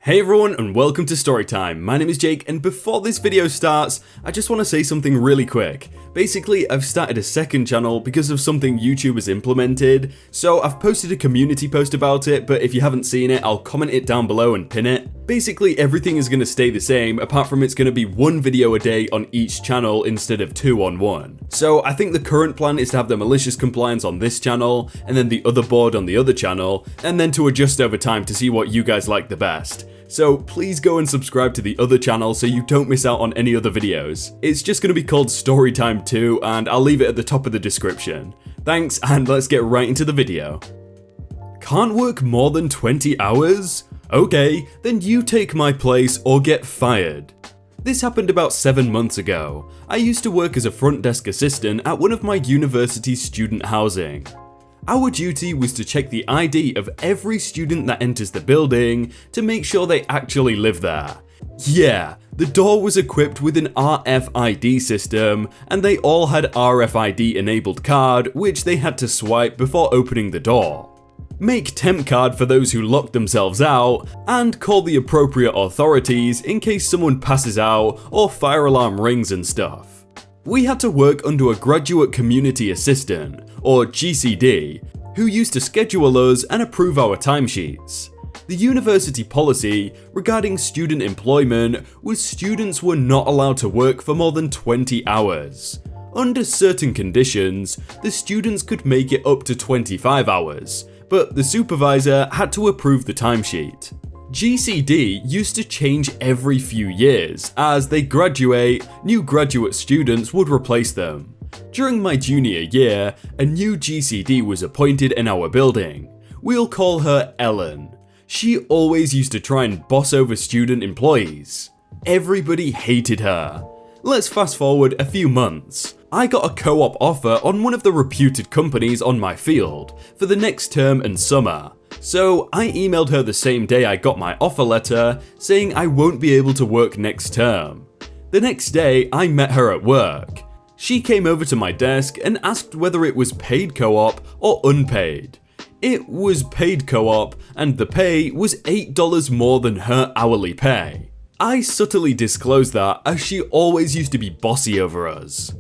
Hey everyone and welcome to Storytime. My name is Jake and before this video starts, I just want to say something really quick. Basically, I've started a second channel because of something YouTube has implemented, so I've posted a community post about it, but if you haven't seen it, I'll comment it down below and pin it. Basically, everything is going to stay the same, apart from it's going to be one video a day on each channel instead of two on one. So I think the current plan is to have the malicious compliance on this channel, and then the other board on the other channel, and then to adjust over time to see what you guys like the best. So please go and subscribe to the other channel so you don't miss out on any other videos. It's just going to be called Storytime 2 and I'll leave it at the top of the description. Thanks and let's get right into the video. Can't work more than 20 hours? Okay, then you take my place or get fired. This happened about 7 months ago. I used to work as a front desk assistant at one of my university's student housing. Our duty was to check the ID of every student that enters the building to make sure they actually live there. Yeah, the door was equipped with an RFID system and they all had RFID enabled card which they had to swipe before opening the door. Make temp card for those who locked themselves out, and call the appropriate authorities in case someone passes out or fire alarm rings and stuff. We had to work under a graduate community assistant, or GCD, who used to schedule us and approve our timesheets. The university policy regarding student employment was students were not allowed to work for more than 20 hours. Under certain conditions, the students could make it up to 25 hours, but the supervisor had to approve the timesheet. GCD used to change every few years. As they graduate, new graduate students would replace them. During my junior year, a new GCD was appointed in our building. We'll call her Ellen. She always used to try and boss over student employees. Everybody hated her. Let's fast forward a few months. I got a co-op offer on one of the reputed companies on my field for the next term and summer. So I emailed her the same day I got my offer letter saying I won't be able to work next term. The next day I met her at work. She came over to my desk and asked whether it was paid co-op or unpaid. It was paid co-op and the pay was $8 more than her hourly pay. I subtly disclosed that as she always used to be bossy over us.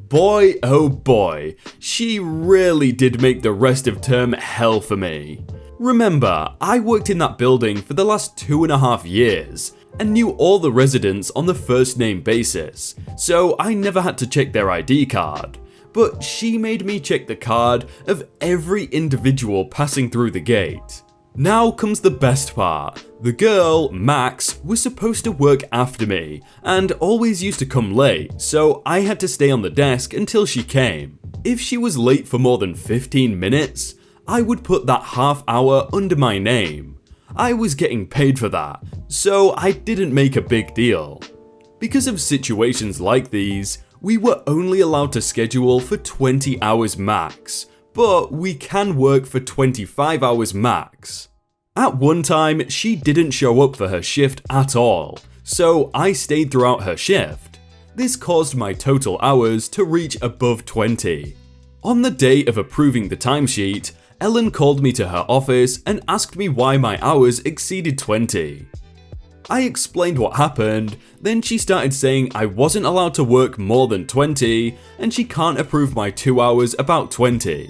Boy oh boy, she really did make the rest of term hell for me. Remember, I worked in that building for the last 2.5 years and knew all the residents on the first name basis, so I never had to check their ID card. But she made me check the card of every individual passing through the gate. Now comes the best part. The girl, Max, was supposed to work after me and always used to come late, so I had to stay on the desk until she came. If she was late for more than 15 minutes, I would put that half hour under my name. I was getting paid for that, so I didn't make a big deal. Because of situations like these, we were only allowed to schedule for 20 hours max, but we can work for 25 hours max. At one time, she didn't show up for her shift at all, so I stayed throughout her shift. This caused my total hours to reach above 20. On the day of approving the timesheet, Ellen called me to her office and asked me why my hours exceeded 20. I explained what happened, then she started saying I wasn't allowed to work more than 20 and she can't approve my 2 hours about 20.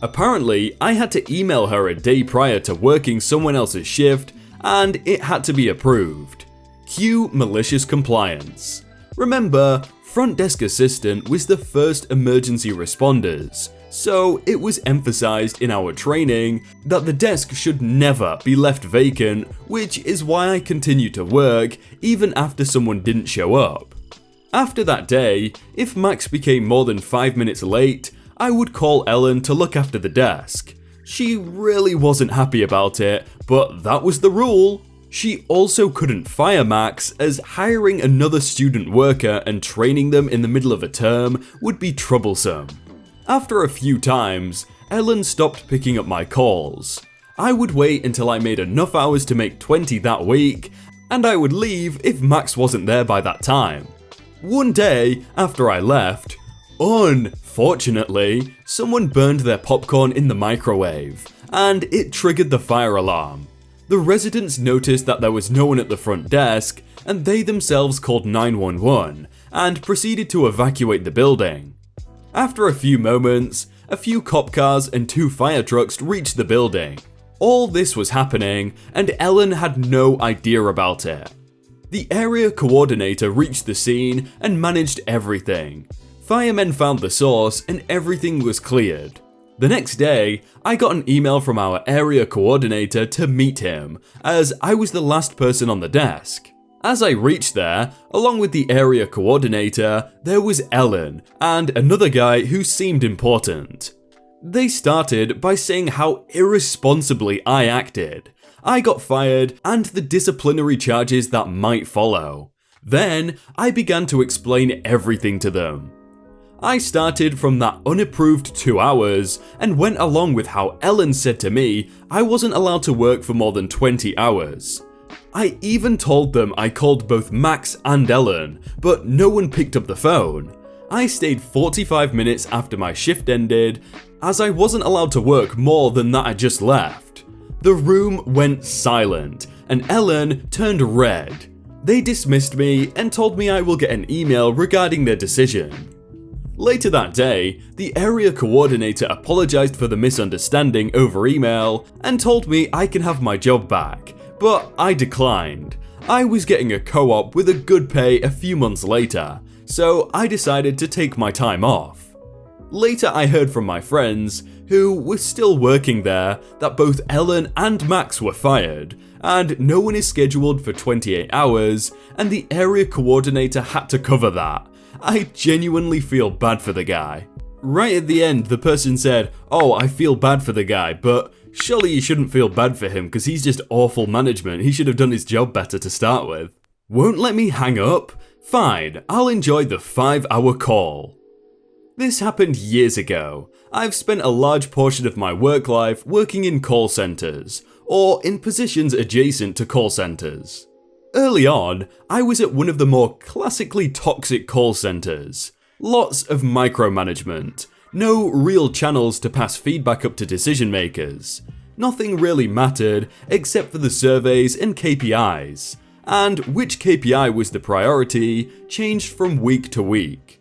Apparently, I had to email her a day prior to working someone else's shift and it had to be approved. Cue malicious compliance. Remember, front desk assistant was the first emergency responders, so it was emphasized in our training that the desk should never be left vacant, which is why I continued to work even after someone didn't show up. After that day, if Max became more than 5 minutes late, I would call Ellen to look after the desk. She really wasn't happy about it, but that was the rule. She also couldn't fire Max as hiring another student worker and training them in the middle of a term would be troublesome. After a few times, Ellen stopped picking up my calls. I would wait until I made enough hours to make 20 that week, and I would leave if Max wasn't there by that time. One day, after I left, unfortunately, someone burned their popcorn in the microwave, and it triggered the fire alarm. The residents noticed that there was no one at the front desk, and they themselves called 911 and proceeded to evacuate the building. After a few moments, a few cop cars and 2 fire trucks reached the building. All this was happening, and Ellen had no idea about it. The area coordinator reached the scene and managed everything. Firemen found the source and everything was cleared. The next day, I got an email from our area coordinator to meet him, as I was the last person on the desk. As I reached there, along with the area coordinator, there was Ellen and another guy who seemed important. They started by saying how irresponsibly I acted. I got fired and the disciplinary charges that might follow. Then, I began to explain everything to them. I started from that unapproved 2 hours and went along with how Ellen said to me I wasn't allowed to work for more than 20 hours. I even told them I called both Max and Ellen, but no one picked up the phone. I stayed 45 minutes after my shift ended, as I wasn't allowed to work more than that I just left. The room went silent, and Ellen turned red. They dismissed me and told me I will get an email regarding their decision. Later that day, the area coordinator apologized for the misunderstanding over email and told me I can have my job back, but I declined. I was getting a co-op with a good pay a few months later, so I decided to take my time off. Later I heard from my friends, who were still working there, that both Ellen and Max were fired, and no one is scheduled for 28 hours, and the area coordinator had to cover that. I genuinely feel bad for the guy. Right at the end, the person said, "Oh, I feel bad for the guy, but surely you shouldn't feel bad for him because he's just awful management. He should have done his job better to start with." Won't let me hang up? Fine, I'll enjoy the 5-hour call. This happened years ago. I've spent a large portion of my work life working in call centers, or in positions adjacent to call centers. Early on, I was at one of the more classically toxic call centers. Lots of micromanagement, no real channels to pass feedback up to decision makers. Nothing really mattered except for the surveys and KPIs, and which KPI was the priority changed from week to week.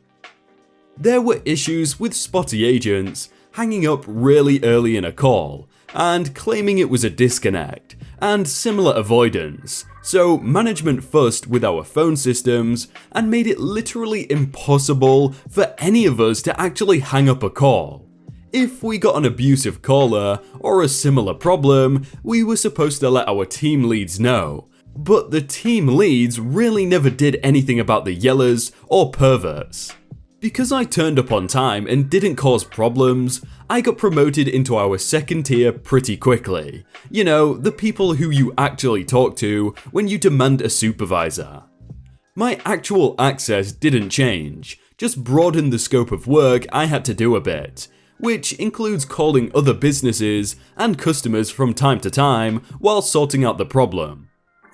There were issues with spotty agents hanging up really early in a call and claiming it was a disconnect, and similar avoidance, so management fussed with our phone systems and made it literally impossible for any of us to actually hang up a call. If we got an abusive caller or a similar problem, we were supposed to let our team leads know, but the team leads really never did anything about the yellers or perverts. Because I turned up on time and didn't cause problems, I got promoted into our second tier pretty quickly. You know, the people who you actually talk to when you demand a supervisor. My actual access didn't change, just broadened the scope of work I had to do a bit, which includes calling other businesses and customers from time to time while sorting out the problem.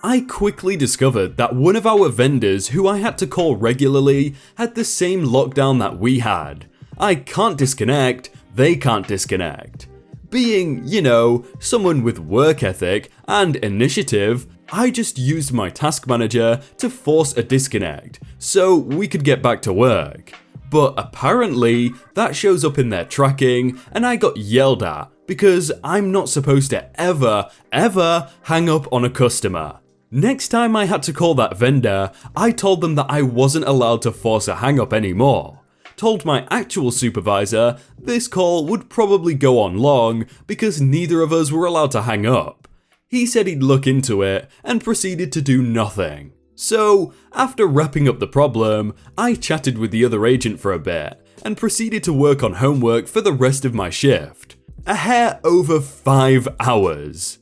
I quickly discovered that one of our vendors who I had to call regularly had the same lockdown that we had. I can't disconnect, they can't disconnect. Being, you know, someone with work ethic and initiative, I just used my task manager to force a disconnect so we could get back to work. But apparently, that shows up in their tracking and I got yelled at because I'm not supposed to ever hang up on a customer. Next time I had to call that vendor, I told them that I wasn't allowed to force a hang up anymore. Told my actual supervisor this call would probably go on long because neither of us were allowed to hang up. He said he'd look into it and proceeded to do nothing. So, after wrapping up the problem, I chatted with the other agent for a bit and proceeded to work on homework for the rest of my shift. A hair over 5 hours.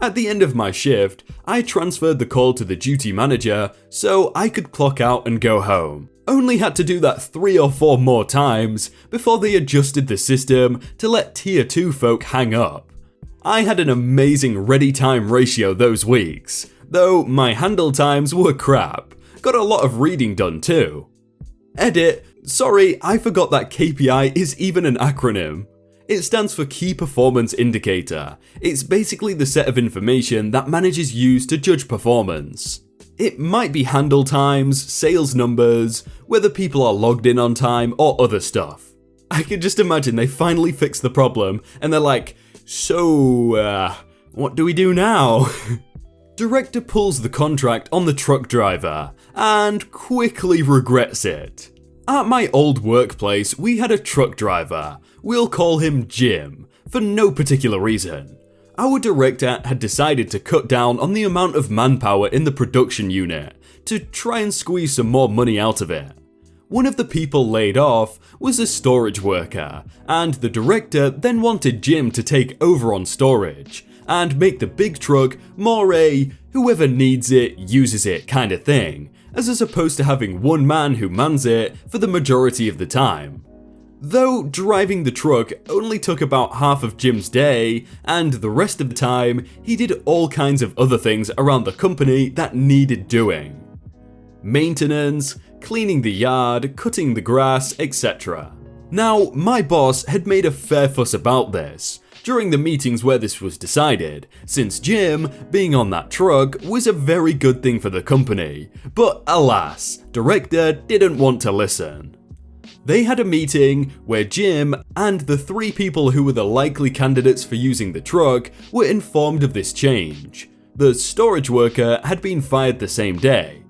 At the end of my shift, I transferred the call to the duty manager so I could clock out and go home. Only had to do that 3 or 4 more times before they adjusted the system to let tier 2 folk hang up. I had an amazing ready time ratio those weeks, though my handle times were crap. Got a lot of reading done too. Edit, sorry, I forgot that KPI is even an acronym. It stands for Key Performance Indicator. It's basically the set of information that managers use to judge performance. It might be handle times, sales numbers, whether people are logged in on time, or other stuff. I can just imagine they finally fixed the problem and they're like, so, what do we do now? Director pulls the contract on the truck driver and quickly regrets it. At my old workplace, we had a truck driver. We'll call him Jim, for no particular reason. Our director had decided to cut down on the amount of manpower in the production unit to try and squeeze some more money out of it. One of the people laid off was a storage worker, and the director then wanted Jim to take over on storage and make the big truck more a whoever needs it uses it kind of thing, as opposed to having one man who mans it for the majority of the time. Though driving the truck only took about half of Jim's day, and the rest of the time he did all kinds of other things around the company that needed doing. Maintenance, cleaning the yard, cutting the grass, etc. Now, my boss had made a fair fuss about this during the meetings where this was decided, since Jim being on that truck was a very good thing for the company, but alas, director didn't want to listen. They had a meeting where Jim and the 3 people who were the likely candidates for using the truck were informed of this change. The storage worker had been fired the same day.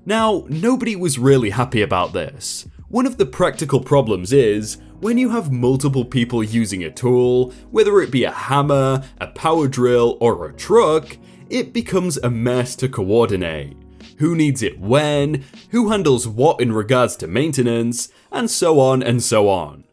Now, nobody was really happy about this. One of the practical problems is, when you have multiple people using a tool, whether it be a hammer, a power drill, or a truck, it becomes a mess to coordinate. Who needs it when, who handles what in regards to maintenance, and so on and so on.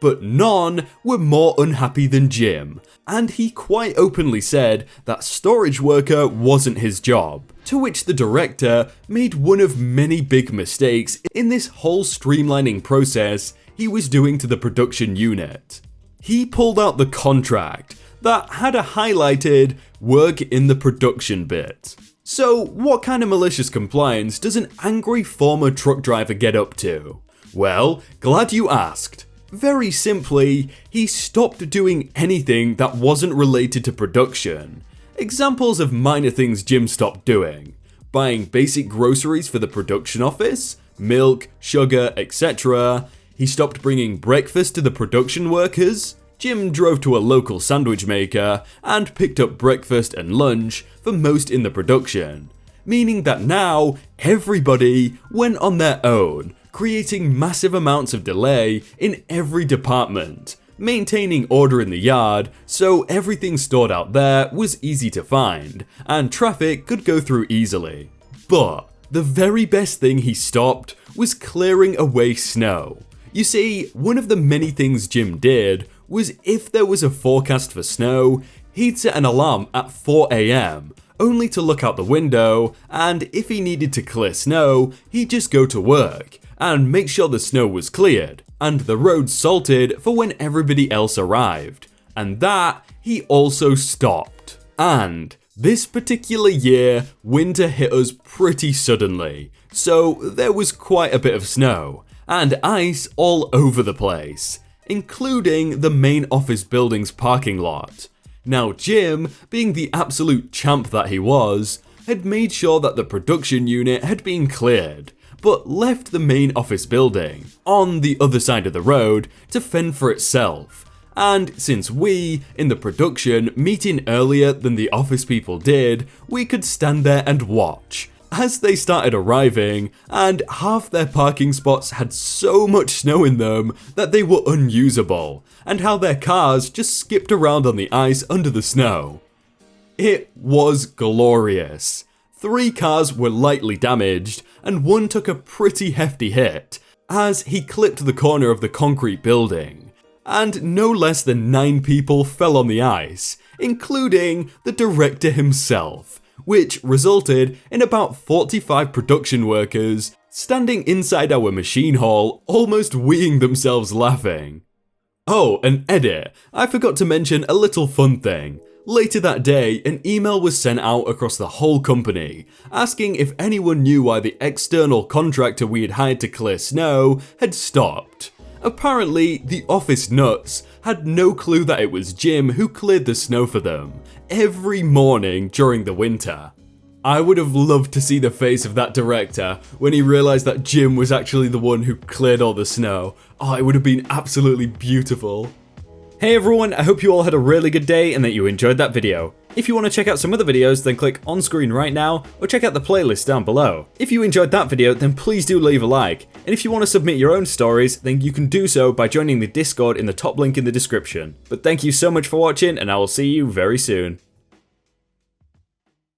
But none were more unhappy than Jim, and he quite openly said that storage worker wasn't his job, to which the director made one of many big mistakes in this whole streamlining process he was doing to the production unit. He pulled out the contract that had a highlighted work in the production bit. So what kind of malicious compliance does an angry former truck driver get up to? Well, glad you asked. Very simply, he stopped doing anything that wasn't related to production. Examples of minor things Jim stopped doing: buying basic groceries for the production office, milk, sugar, etc. He stopped bringing breakfast to the production workers. Jim drove to a local sandwich maker and picked up breakfast and lunch for most in the production, meaning that now everybody went on their own, creating massive amounts of delay in every department, maintaining order in the yard so everything stored out there was easy to find and traffic could go through easily. But the very best thing he stopped was clearing away snow. You see, one of the many things Jim did was if there was a forecast for snow, he'd set an alarm at 4 AM, only to look out the window, and if he needed to clear snow, he'd just go to work and make sure the snow was cleared and the roads salted for when everybody else arrived. And that he also stopped. And this particular year, winter hit us pretty suddenly, so there was quite a bit of snow and ice all over the place, including the main office building's parking lot. Now Jim, being the absolute champ that he was, had made sure that the production unit had been cleared, but left the main office building, on the other side of the road, to fend for itself. And since we, in the production, meet in earlier than the office people did, we could stand there and watch as they started arriving, and half their parking spots had so much snow in them that they were unusable, and how their cars just skipped around on the ice under the snow. It was glorious. 3 cars were lightly damaged, and one took a pretty hefty hit as he clipped the corner of the concrete building. And no less than 9 people fell on the ice, including the director himself, which resulted in about 45 production workers standing inside our machine hall, almost weeing themselves laughing. Oh, an edit. I forgot to mention a little fun thing. Later that day, an email was sent out across the whole company, asking if anyone knew why the external contractor we had hired to clear snow had stopped. Apparently, the office nuts had no clue that it was Jim who cleared the snow for them every morning during the winter. I would have loved to see the face of that director when he realized that Jim was actually the one who cleared all the snow. Oh, it would have been absolutely beautiful. Hey everyone, I hope you all had a really good day and that you enjoyed that video. If you want to check out some other videos, then click on screen right now, or check out the playlist down below. If you enjoyed that video, then please do leave a like. And if you want to submit your own stories, then you can do so by joining the Discord in the top link in the description. But thank you so much for watching, and I will see you very soon.